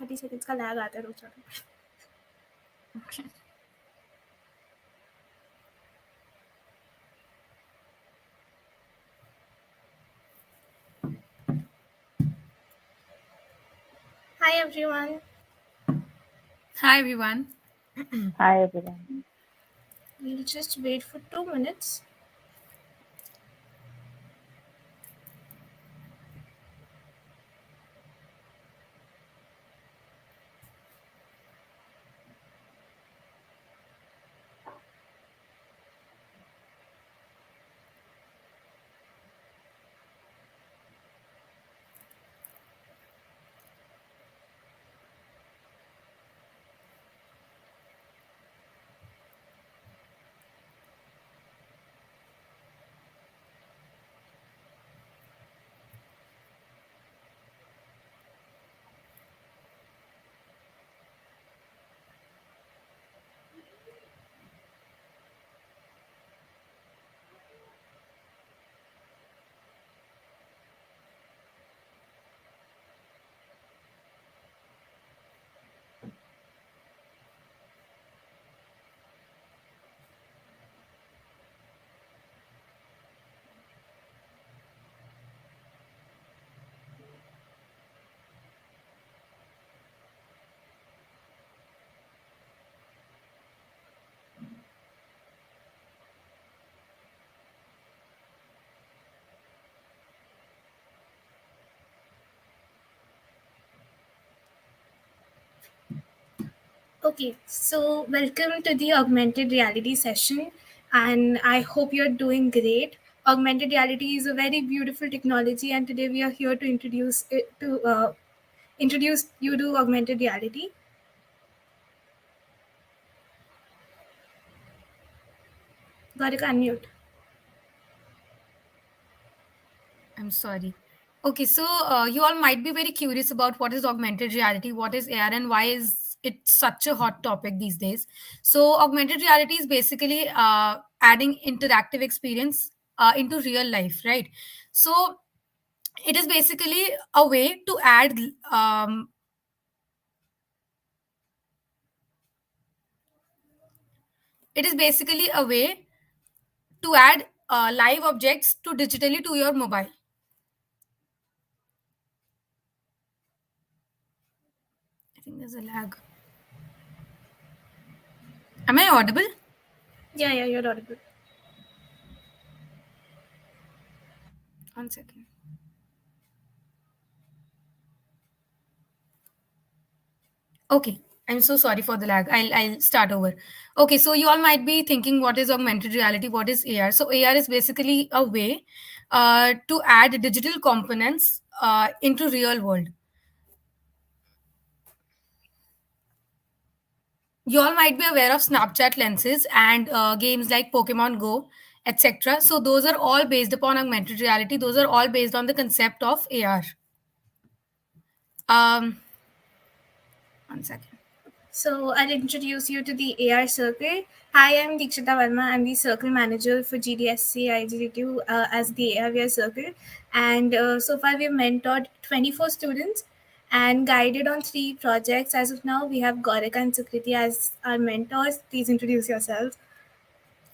30 seconds का lag आता है रोज। Hi everyone. Hi everyone. Hi everyone. We'll just wait for 2 minutes. Okay, so welcome to the augmented reality session, and I hope you're doing great. Augmented reality is a very beautiful technology, and today we are here to introduce you to augmented reality. Garika, unmute. I'm sorry. Okay, so you all might be very curious about what is augmented reality, what is AR, and why is it such a hot topic these days. So, augmented reality is basically adding interactive experience into real life, right? So, it is basically a way to add. It is basically a way to add live objects to digitally to your mobile. I think there's a lag. Am I audible? Yeah, you're audible. 1 second. Okay, I'm so sorry for the lag. I'll start over. Okay, so you all might be thinking, what is augmented reality? What is AR? So AR is basically a way to add digital components into real world. You all might be aware of Snapchat lenses and games like Pokemon Go, etc. So those are all based upon augmented reality. Those are all based on the concept of AR. 1 second. So I'll introduce you to the AR Circle. Hi, I'm Dikshita Verma. I'm the Circle Manager for GDSC IGDTUW as the AR Circle. And so far we've mentored 24 students and guided on 3 projects. As of now, we have Gorika and Sukriti as our mentors. Please introduce yourselves.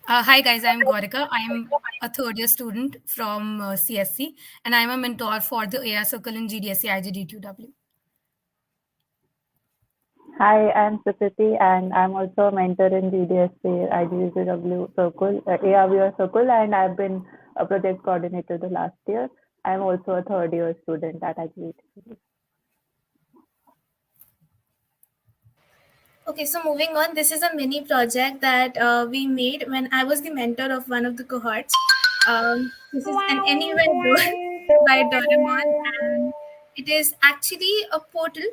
Hi guys, I'm Gorika. I'm a third year student from CSC and I'm a mentor for the AR Circle in GDSC IGDTUW. Hi, I'm Sukriti and I'm also a mentor in GDSC IGDTUW Circle, ARVR Circle, and I've been a project coordinator the last year. I'm also a third year student at IGDTUW. Okay, so moving on, this is a mini project that we made when I was the mentor of one of the cohorts. This is an Anywhere Door by Doraemon, and it is actually a portal,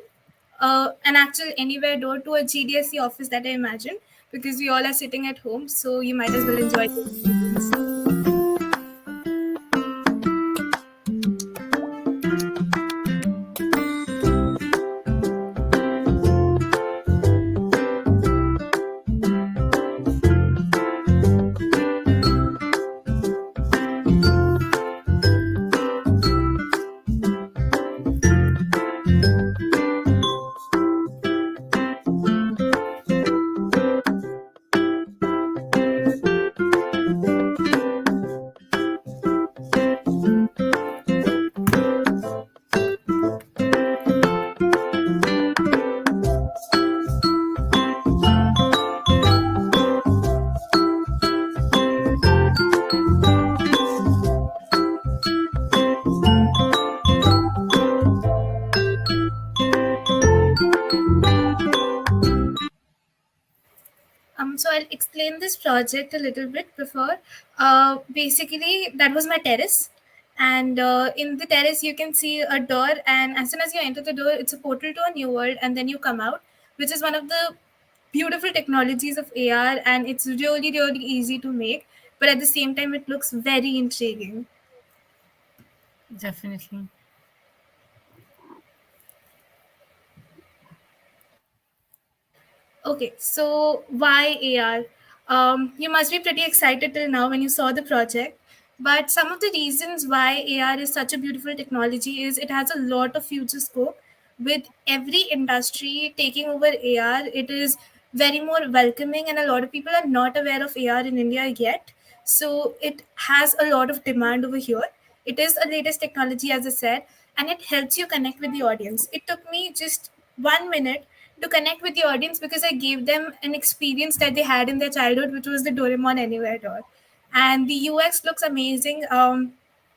an actual Anywhere Door to a GDSC office that I imagine, because we all are sitting at home, so you might as well enjoy the experience. So I'll explain this project a little bit before. Basically, that was my terrace, and in the terrace you can see a door, and as soon as you enter the door, it's a portal to a new world, and then you come out, which is one of the beautiful technologies of AR, and it's really really easy to make, but at the same time, it looks very intriguing. Definitely. Okay, so why AR? You must be pretty excited till now when you saw the project. But some of the reasons why AR is such a beautiful technology is it has a lot of future scope. With every industry taking over AR, it is very more welcoming, and a lot of people are not aware of AR in India yet. So it has a lot of demand over here. It is a latest technology, as I said, and it helps you connect with the audience. It took me just 1 minute to connect with the audience because I gave them an experience that they had in their childhood, which was the Doraemon Anywhere door. And the UX looks amazing.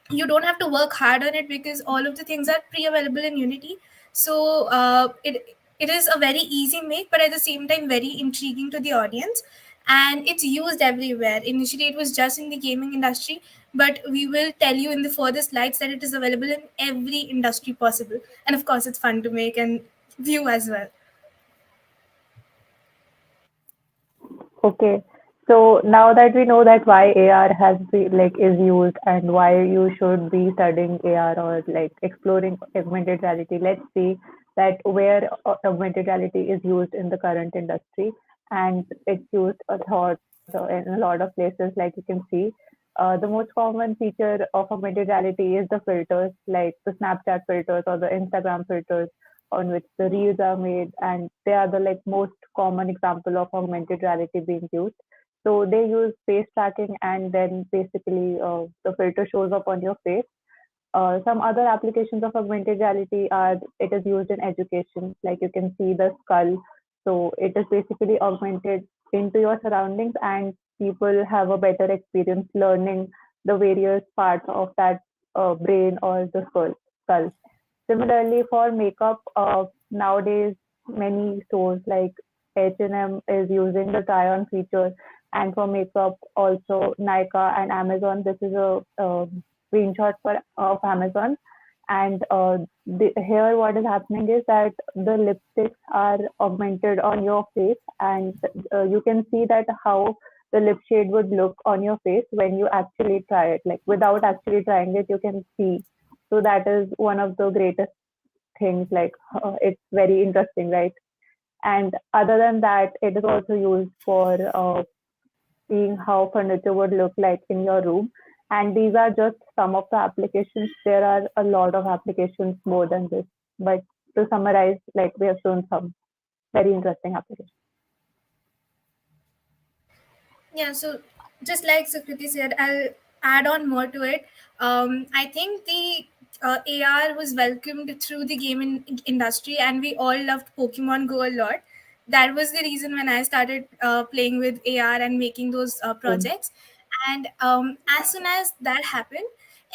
You don't have to work hard on it because all of the things are pre-available in Unity. So it is a very easy make, but at the same time very intriguing to the audience. And it's used everywhere. Initially, it was just in the gaming industry, but we will tell you in the further slides that it is available in every industry possible. And of course, it's fun to make and view as well. Okay. So now that we know that why AR is used and why you should be studying AR or like exploring augmented reality, let's see that where augmented reality is used in the current industry, and it's used a lot in a lot of places. Like you can see, the most common feature of augmented reality is the filters, like the Snapchat filters or the Instagram filters on which the reels are made, and they are the like most common example of augmented reality being used. So they use face tracking, and then basically the filter shows up on your face. Some other applications of augmented reality are it is used in education, like you can see the skull. So it is basically augmented into your surroundings, and people have a better experience learning the various parts of that brain or the skull. Similarly, for makeup, nowadays many stores like H&M is using the try-on feature, and for makeup also Nika and Amazon. This is a screenshot of Amazon, and here what is happening is that the lipsticks are augmented on your face, and you can see that how the lip shade would look on your face when you actually try it. Like without actually trying it, you can see. So that is one of the greatest things. Like it's very interesting, right? And other than that, it is also used for seeing how furniture would look like in your room. And these are just some of the applications. There are a lot of applications more than this. But to summarize, like we have shown some very interesting applications. Yeah, so just like Sukriti said, I'll add on more to it. I think the AR was welcomed through the industry, and we all loved Pokemon Go a lot. That was the reason when I started playing with AR and making those Same. projects. And as soon as that happened,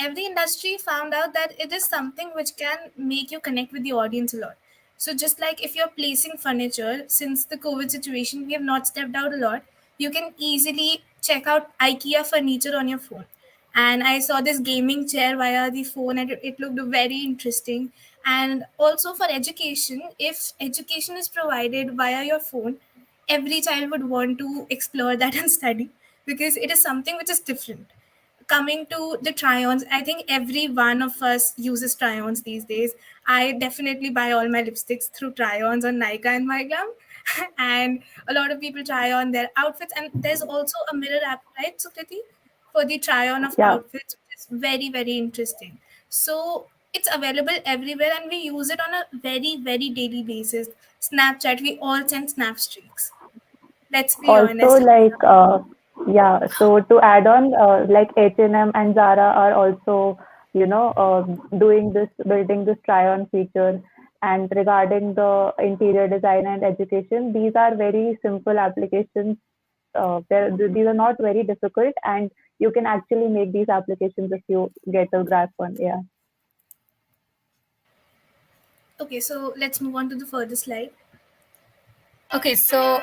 every industry found out that it is something which can make you connect with the audience a lot. So just like if you're placing furniture, since the COVID situation, we have not stepped out a lot, you can easily check out IKEA furniture on your phone. And I saw this gaming chair via the phone, and it looked very interesting. And also for education, if education is provided via your phone, every child would want to explore that and study because it is something which is different. Coming to the try-ons, I think every one of us uses try-ons these days. I definitely buy all my lipsticks through try-ons on Nika and MyGlam. And a lot of people try on their outfits, and there's also a mirror app, right, Sukriti, for the try-on of Yeah. outfits, which is very very interesting. So it's available everywhere, and we use it on a very very daily basis. Snapchat, we all send snap streaks. Let's be Also, honest. yeah, so to add on, like H&M and Zara are also, doing this, building this try-on feature. And regarding the interior design and education, these are very simple applications. These are not very difficult, and you can actually make these applications if you get a grasp on AI. Okay, so let's move on to the further slide. Okay, so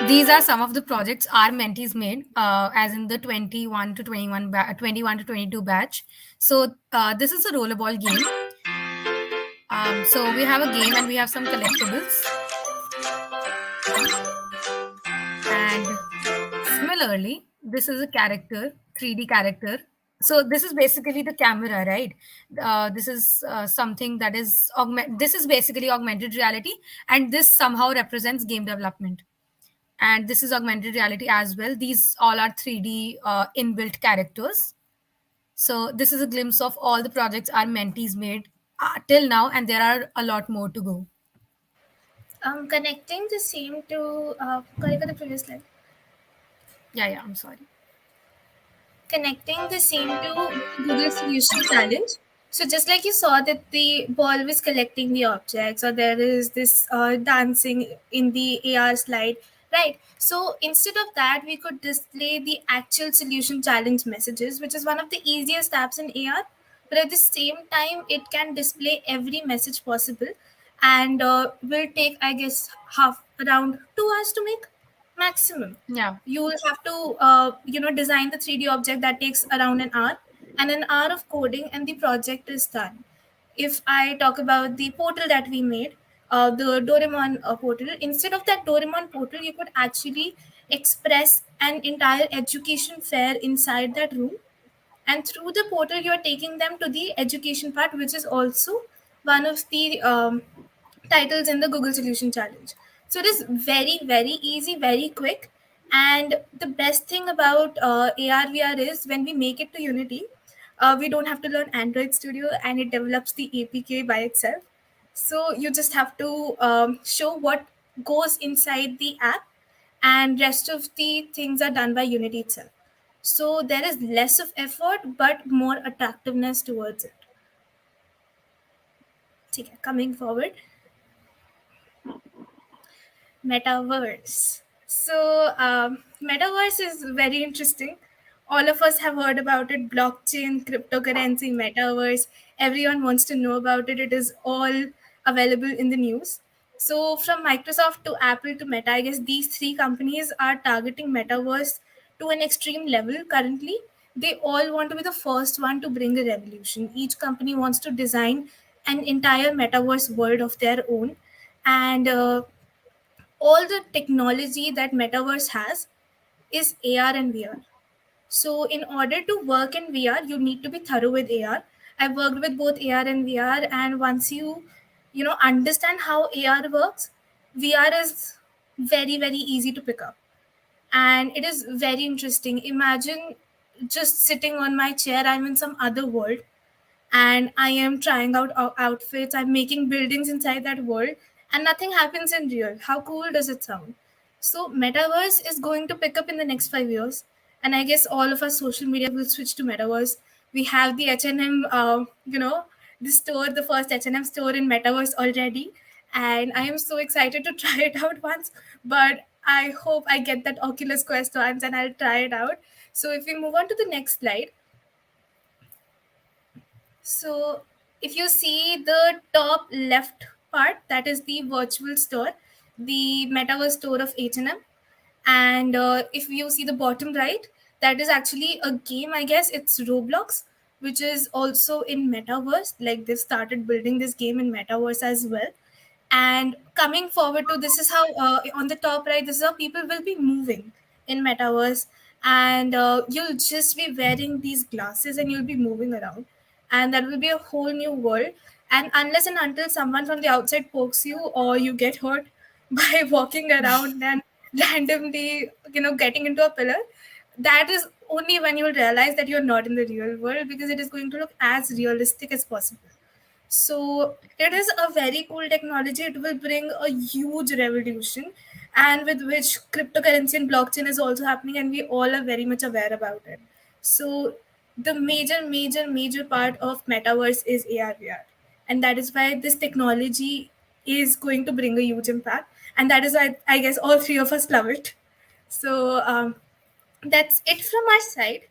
these are some of the projects our mentees made, as in the 21 to 22 batch. So this is a rollerball game. So we have a game and we have some collectibles. And similarly, this is a character, 3D character. So this is basically the camera, right? This is something that is this is basically augmented reality, and this somehow represents game development. And this is augmented reality as well. These all are 3D inbuilt characters. So this is a glimpse of all the projects our mentees made till now, and there are a lot more to go. Connecting the same to correct the previous slide. Yeah, I'm sorry. Connecting the same to Google Solution Challenge. So just like you saw that the ball was collecting the objects, or there is this dancing in the AR slide, right? So instead of that, we could display the actual solution challenge messages, which is one of the easiest apps in AR. But at the same time, it can display every message possible, and will take, I guess, half around 2 hours to make maximum. Yeah. You will have to design the 3D object that takes around an hour, and an hour of coding, and the project is done. If I talk about the portal that we made, the Doraemon portal, instead of that Doraemon portal, you could actually express an entire education fair inside that room, and through the portal you are taking them to the education part, which is also one of the titles in the Google Solution Challenge. So it is very, very easy, very quick. And the best thing about AR VR is when we make it to Unity, we don't have to learn Android Studio, and it develops the APK by itself. So you just have to show what goes inside the app, and rest of the things are done by Unity itself. So there is less of effort but more attractiveness towards it. Okay, coming forward, metaverse. So metaverse is very interesting. All of us have heard about it: blockchain, cryptocurrency, metaverse. Everyone wants to know about it. It is all available in the news. So from Microsoft to Apple to Meta, I guess these three companies are targeting metaverse to an extreme level currently. They all want to be the first one to bring a revolution. Each company wants to design an entire metaverse world of their own, and all the technology that metaverse has is AR and VR. So in order to work in VR, you need to be thorough with AR. I've worked with both AR and VR, and once you understand how AR works, VR is very, very easy to pick up, and it is very interesting. Imagine just sitting on my chair, I'm in some other world, and I am trying out outfits. I'm making buildings inside that world, and nothing happens in real. How cool does it sound? So, metaverse is going to pick up in the next 5 years, and I guess all of our social media will switch to metaverse. We have the H&M, the store, the first H&M store in metaverse already, and I am so excited to try it out once. But I hope I get that Oculus Quest once, and I'll try it out. So, if we move on to the next slide. So if you see the top left part, that is the virtual store, the metaverse store of H&M. And if you see the bottom right, that is actually a game, I guess it's Roblox, which is also in metaverse. Like they started building this game in metaverse as well. And coming forward to this is how on the top right, this is how people will be moving in metaverse, and you'll just be wearing these glasses and you'll be moving around, and that will be a whole new world. And unless and until someone from the outside pokes you or you get hurt by walking around and randomly getting into a pillar, that is only when you'll realize that you're not in the real world, because it is going to look as realistic as possible. So it is a very cool technology. It will bring a huge revolution, and with which cryptocurrency and blockchain is also happening, and we all are very much aware about it. So the major part of metaverse is AR VR, and that is why this technology is going to bring a huge impact, and that is why I guess all three of us love it. So that's it from our side.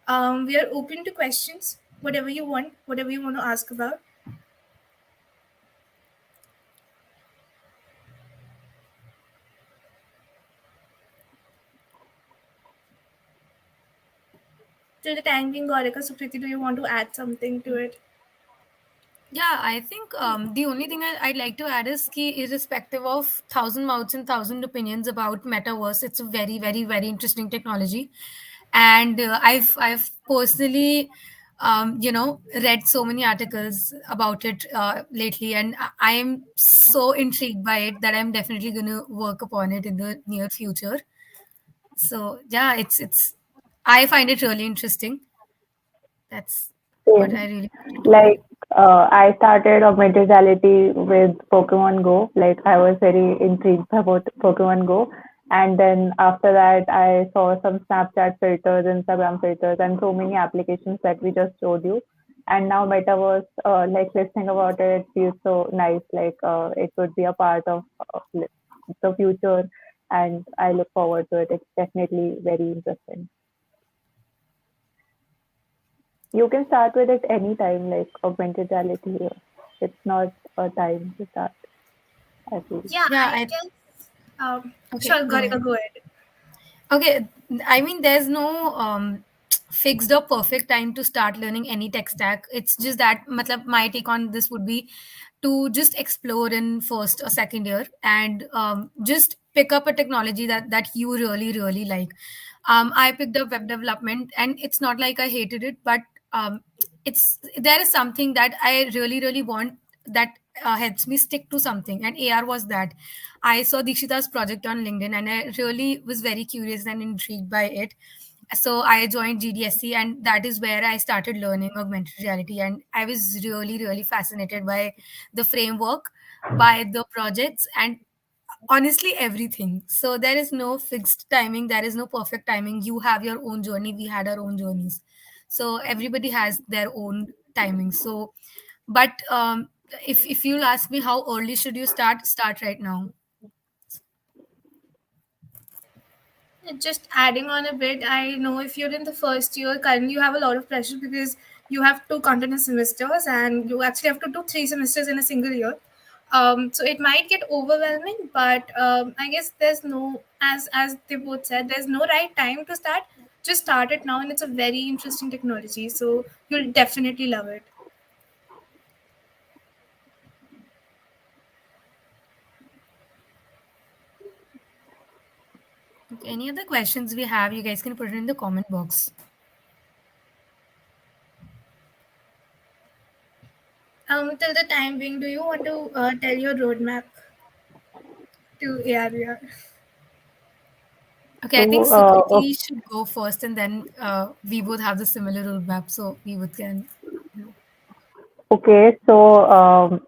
We are open to questions, whatever you want to ask about. Till the time being, Gorika, Sukriti, do you want to add something to it? Yeah, I think the only thing I'd like to add is ki irrespective of thousand mouths and thousand opinions about metaverse, it's a very, very, very interesting technology, and I've personally, read so many articles about it lately, and I am so intrigued by it that I'm definitely going to work upon it in the near future. So yeah, it's I find it really interesting. That's what I Same. really wanted to add. Like, I started augmented reality with Pokemon Go. Like, I was very intrigued about Pokemon Go. And then after that, I saw some Snapchat filters, Instagram filters, and so many applications that we just showed you. And now Metaverse, like listening about it feels so nice. Like, it would be a part of the future, and I look forward to it. It's definitely very interesting. You can start with it anytime, like augmented reality. It's not a time to start, I feel. Yeah, Yeah, I I guess. okay, Sure, go Gorika, ahead. go ahead. Okay, I mean, there's no fixed or perfect time to start learning any tech stack. It's just that, matlab, my take on this would be to just explore in first or second year and just pick up a technology that you really, really like. I picked up web development, and it's not like I hated it, but um, it's there is something that I really, really want that helps me stick to something, and AR was that. I saw Dikshita's project on LinkedIn and I really was very curious and intrigued by it. So I joined GDSC, and that is where I started learning augmented reality. And I was really, really fascinated by the framework, by the projects, and honestly everything. So there is no fixed timing, there is no perfect timing. You have your own journey, we had our own journeys. So everybody has their own timing. So but if you'll ask me how early should you start right now. Just adding on a bit, I know if you're in the first year, currently you have a lot of pressure because you have two continuous semesters and you actually have to do 3 semesters in a single year. So it might get overwhelming, but I guess there's no, as they both said, there's no right time to start. Just start it now, and it's a very interesting technology. So you'll definitely love it. Okay, any other questions we have, you guys can put it in the comment box. Till the time being, do you want to tell your roadmap to ARVR? Okay, I think So, Sukriti should go first, and then we both have the similar roadmap, so we would can, you know. okay, so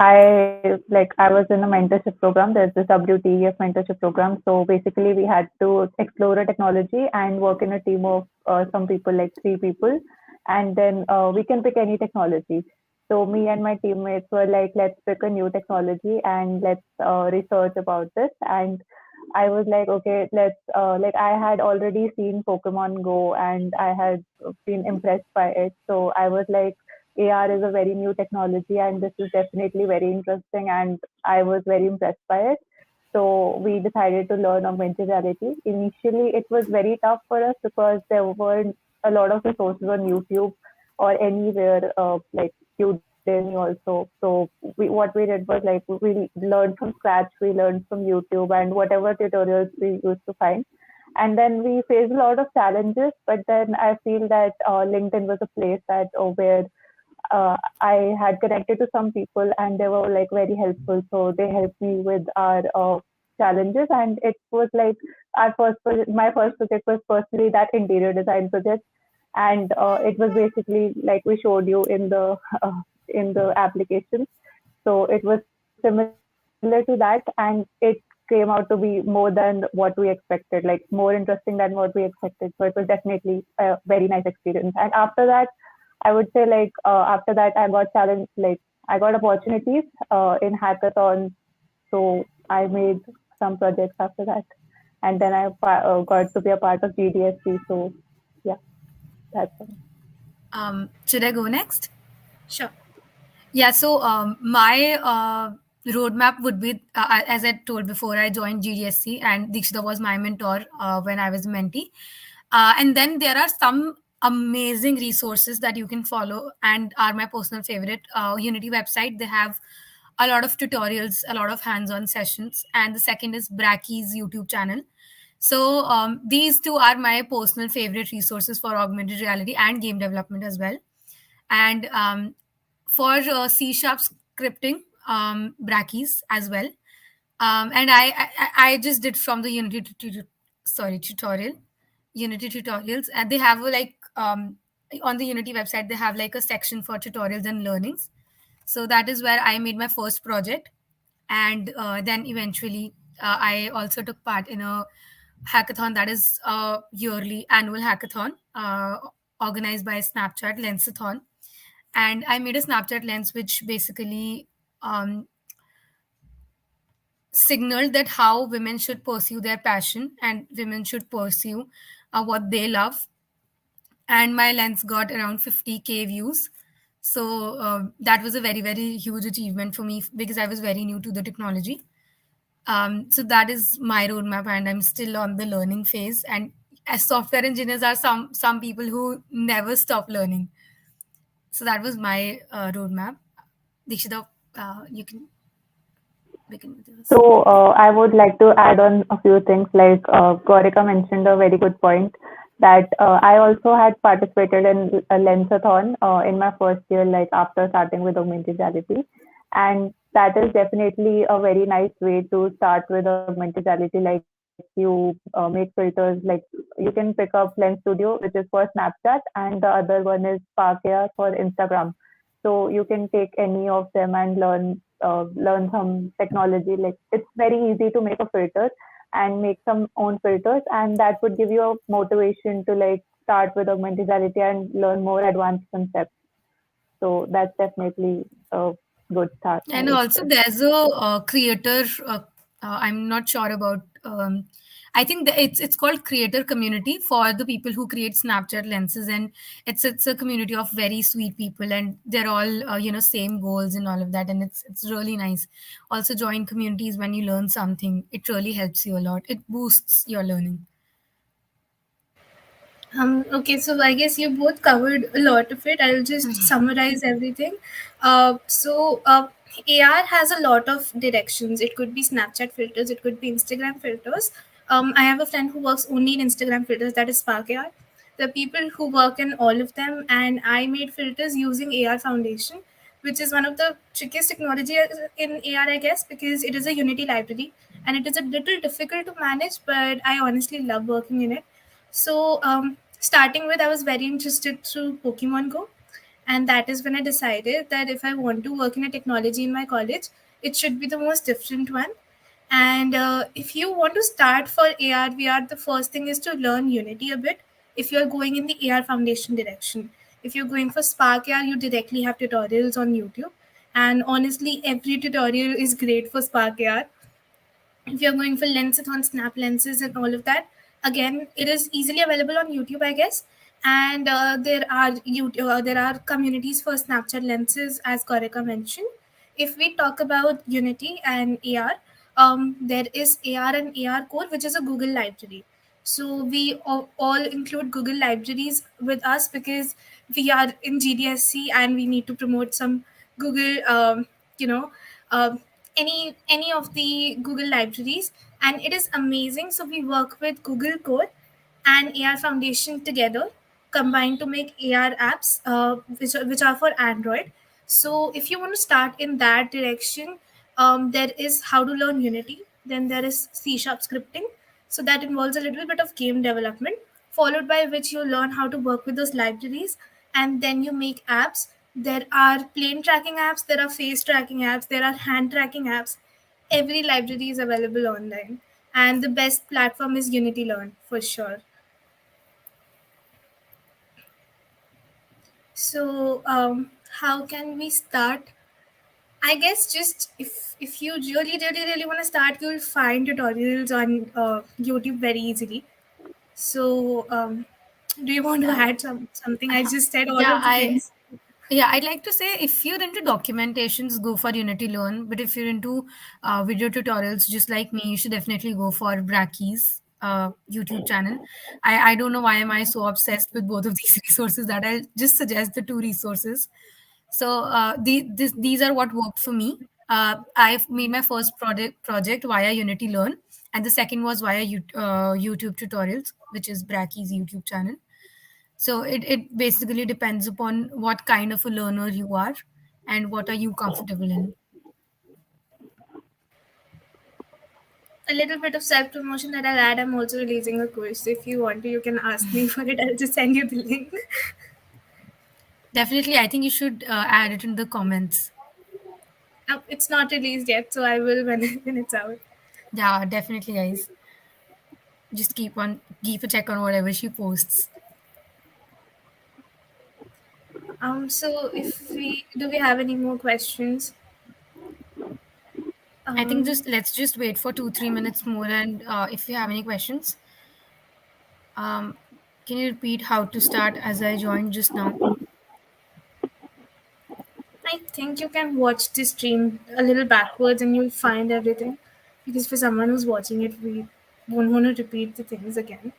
I was in a mentorship program. There's this WTEF mentorship program. So basically, we had to explore a technology and work in a team of some people, like 3 people, and then we can pick any technology. So me and my teammates were like, let's pick a new technology and let's research about this. And I was like, okay, let's like I had already seen Pokemon Go and I had been impressed by it. So I was like, AR is a very new technology and this is definitely very interesting and I was very impressed by it. So we decided to learn augmented reality. Initially, it was very tough for us because there weren't a lot of resources on YouTube or anywhere like Udemy also. So what we did was like we learned from scratch. We learned from YouTube and whatever tutorials we used to find. And then we faced a lot of challenges, but then I feel that LinkedIn was a place that where I had connected to some people and they were like very helpful. So they helped me with our challenges. And it was like my first project was personally that interior design project. And it was basically like we showed you in the application. So it was similar to that. And it came out to be more than what we expected, like more interesting than what we expected. So it was definitely a very nice experience. And after that, I would say like after that I got challenged, like I got opportunities in hackathons. So I made some projects after that, and then I got to be a part of GDSC. So yeah. That's all. Should I go next? Sure. Yeah, so my roadmap would be, as I told before, I joined GDSC and Dikshita was my mentor when I was a mentee. And then there are some amazing resources that you can follow and are my personal favorite. Unity website, they have a lot of tutorials, a lot of hands-on sessions. And the second is Bracky's YouTube channel. So these two are my personal favorite resources for augmented reality and game development as well. And for C sharp scripting, Brackies as well. And I just did from the tutorial, Unity tutorials, and they have on the Unity website they have like a section for tutorials and learnings. So that is where I made my first project, and then eventually I also took part in a hackathon, that is a yearly annual hackathon organized by Snapchat Lensathon. And I made a Snapchat lens which basically um, signaled that how women should pursue their passion and women should pursue what they love. And my lens got around 50K views. So that was a very, very huge achievement for me because I was very new to the technology. So that is my roadmap, and I'm still on the learning phase. And as software engineers are some people who never stop learning. So that was my roadmap. Dikshita, you can begin with yours. So I would like to add on a few things. Like Gaurika mentioned a very good point that I also had participated in a Lensathon in my first year, like after starting with augmented reality, and that is definitely a very nice way to start with augmented reality. Like you make filters, like you can pick up Lens Studio, which is for Snapchat, and the other one is Spark AR for Instagram. So you can take any of them and learn some technology. Like it's very easy to make a filter and make some own filters, and that would give you a motivation to like start with augmented reality and learn more advanced concepts. So that's definitely a good start, I And would also, say. there's a creator. I'm not sure about. I think that it's called creator community for the people who create Snapchat lenses, and it's a community of very sweet people, and they're all same goals and all of that, and it's really nice. Also, join communities when you learn something. It really helps you a lot. It boosts your learning. Okay, so I guess you both covered a lot of it. I'll just summarize everything. AR has a lot of directions. It could be Snapchat filters, it could be Instagram filters. I have a friend who works only in Instagram filters, that is Spark AR. The people who work in all of them, and I made filters using AR Foundation, which is one of the trickiest technology in AR, I guess, because it is a Unity library and it is a little difficult to manage, but I honestly love working in it. So, starting with, I was very interested through Pokemon Go, and that is when I decided that if I want to work in a technology in my college, it should be the most different one. And if you want to start for AR, VR, the first thing is to learn Unity a bit. If you're going in the AR foundation direction, if you're going for Spark AR, you directly have tutorials on YouTube. And honestly, every tutorial is great for Spark AR. If you're going for lensathon, snap lenses, and all of that, again, it is easily available on YouTube, I guess. And there are communities for Snapchat lenses, as Korika mentioned. If we talk about Unity and AR, there is AR and AR Core, which is a Google library. So we all include Google libraries with us because we are in GDSC and we need to promote some Google, you know, um, any of the Google libraries, and it is amazing. So we work with Google Core and AR Foundation together, combined to make AR apps, which are for Android. So if you want to start in that direction, there is how to learn Unity. Then there is C sharp scripting. So that involves a little bit of game development, followed by which you learn how to work with those libraries, and then you make apps. There are plane tracking apps, there are face tracking apps, there are hand tracking apps. Every library is available online, and the best platform is Unity Learn for sure. So, how can we start? I guess just if you really want to start, you'll find tutorials on YouTube very easily. So, Do you want to Uh, add something? I just said all yeah, of the things. I'd like to say if you're into documentations, go for Unity Learn. But if you're into video tutorials, just like me, you should definitely go for Bracky's YouTube channel. I don't know why am I so obsessed with both of these resources that I'll just suggest the two resources. So these are what worked for me. I've made my first project via Unity Learn, and the second was via YouTube tutorials, which is Bracky's YouTube channel. So it basically depends upon what kind of a learner you are and what are you comfortable in. A little bit of self promotion that I'll add. I'm also releasing a course. If you want to, you can ask me for it. I'll just send you the link. Definitely, I think you should add it in the comments. It's not released yet, so I will when when it's out. Yeah, definitely, guys. Just keep a check on whatever she posts. So if we have any more questions? I think Um, just let's just wait for 2-3 minutes more, and if you have any questions, um, can you repeat how to start as I joined just now? I think you can watch the stream a little backwards and you'll find everything. Because for someone who's watching it, we won't want to repeat the things again.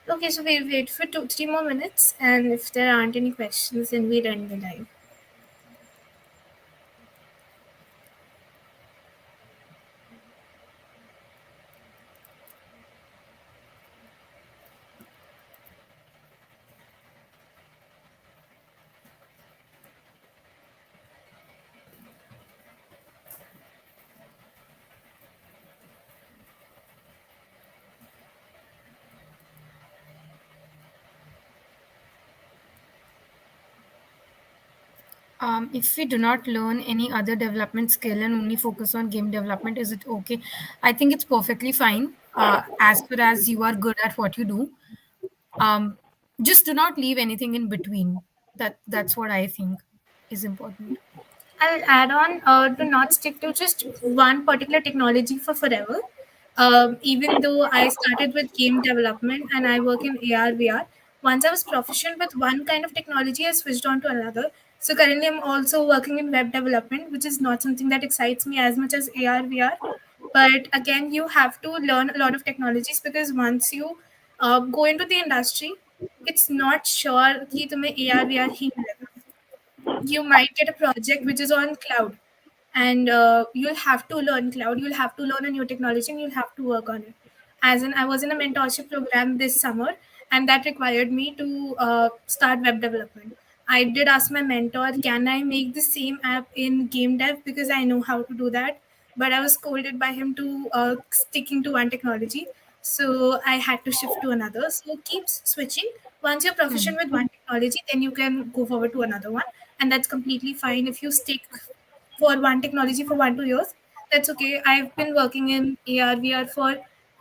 Okay, so we'll wait for 3 more minutes, and if there aren't any questions, then we'll end the live. If we do not learn any other development skill and only focus on game development, is it okay? I think it's perfectly fine as far as you are good at what you do. Um, just do not leave anything in between. That's what I think is important. I'll add on to not stick to just one particular technology for forever. Even though I started with game development and I work in AR VR, once I was proficient with one kind of technology, I switched on to another. So currently, I'm also working in web development, which is not something that excites me as much as AR VR. But again, you have to learn a lot of technologies because once you go into the industry, it's not sure कि तुम्हें AR VR ही मिलेगा. You might get a project which is on cloud, and you'll have to learn cloud, you'll have to learn a new technology, and you'll have to work on it. As in, I was in a mentorship program this summer, and that required me to start web development. I did ask my mentor, can I make the same app in game dev, because I know how to do that. But I was scolded by him to sticking to one technology, so I had to shift to another. So keep switching. Once you're Hmm. proficient with one technology, then you can go forward to another one, and that's completely fine. If you stick for one technology for 1 2 years, that's okay. I've been working in AR VR for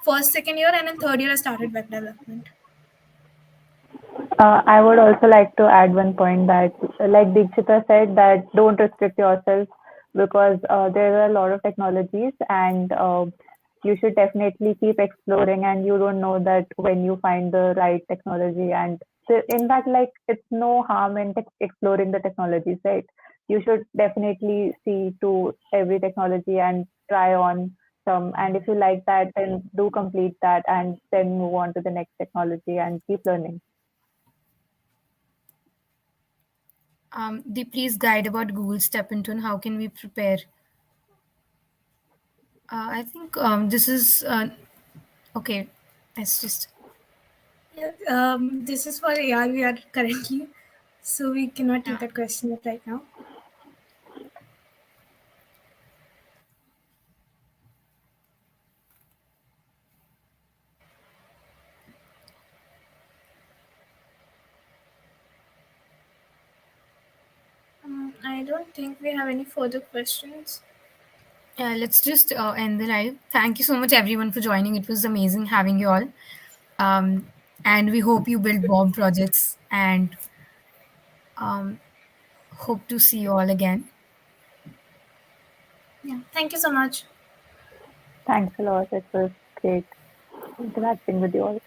first, second year, and in third year I started web development. I would also like to add one point that, like Dikshita said, that don't restrict yourself because there are a lot of technologies and you should definitely keep exploring and you don't know that when you find the right technology. And so in that, like, it's no harm in exploring the technologies, right? You should definitely see to every technology and try on some. And if you like that, then do complete that and then move on to the next technology and keep learning. The please guide about Google Step into and how can we prepare. I think this is okay. Let's just Yeah, this is for AR VR currently, so we cannot take yeah. that question up right now. I don't think we have any further questions. Let's just end the live. Thank you so much, everyone, for joining. It was amazing having you all. Um, and we hope you build bomb projects and um, hope to see you all again. Yeah, thank you so much. Thanks a lot. It was great interacting with you all.